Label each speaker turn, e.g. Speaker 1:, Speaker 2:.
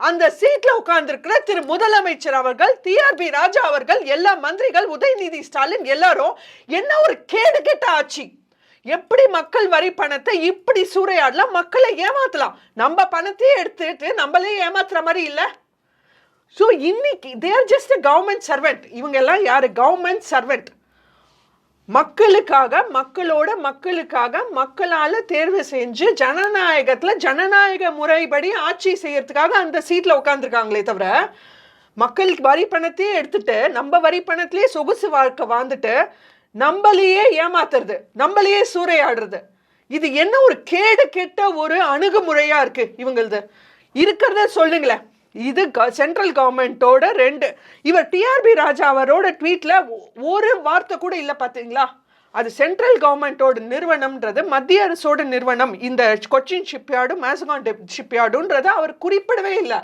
Speaker 1: அந்த சீட்ல உட்கார்ந்திருக்கிற திரு முதலமைச்சர் அவர்கள், டிஆர்பி ராஜா அவர்கள், எல்லா மந்திரிகள், உதயநிதி ஸ்டாலின் எல்லாரும் என்ன ஒரு கேடு கெட்ட ஆட்சி. எப்படி மக்கள் வரி பணத்தை இப்படி சூறையாடலாம், மக்களை ஏமாத்தலாம். நம்ம பணத்தையே எடுத்துட்டு நம்மளே ஏமாத்துற மாதிரி இல்ல. ஸோ இன்னைக்கு they are just a government servant. இவங்க எல்லாம் யாரு? Government servant. மக்களுக்காக, மக்களுக்காக, மக்களால தேர்வு செஞ்சு ஜனநாயகத்துல ஜனநாயக முறைப்படி ஆட்சி செய்யறதுக்காக அந்த சீட்ல உட்கார்ந்துருக்காங்களே தவிர, மக்களுக்கு வரி பணத்தையே எடுத்துட்டு நம்ம வரி பணத்திலேயே சொகுசு வாழ்க்கை வாழ்ந்துட்டு நம்மளையே ஏமாத்துறது, நம்மளையே சூறையாடுறது. இது என்ன ஒரு கேடு கெட்ட ஒரு அணுகுமுறையா இருக்கு இவங்களது. இருக்கிறத சொல்லுங்களேன். இது சென்ட்ரல் கவர்மெண்டோட இவர் டிஆர்பி ராஜா அவரோட ட்வீட்ல ஒரு வார்த்தை கூட இல்லை பார்த்தீங்களா? அது சென்ட்ரல் கவர்மெண்டோட நிறுவனம்ன்றது, மத்திய அரசோட நிறுவனம். இந்த கொச்சின் ஷிப்யார்டும் மேசகான் ஷிப்யார்டுன்றது அவர் குறிப்பிடவே இல்லை.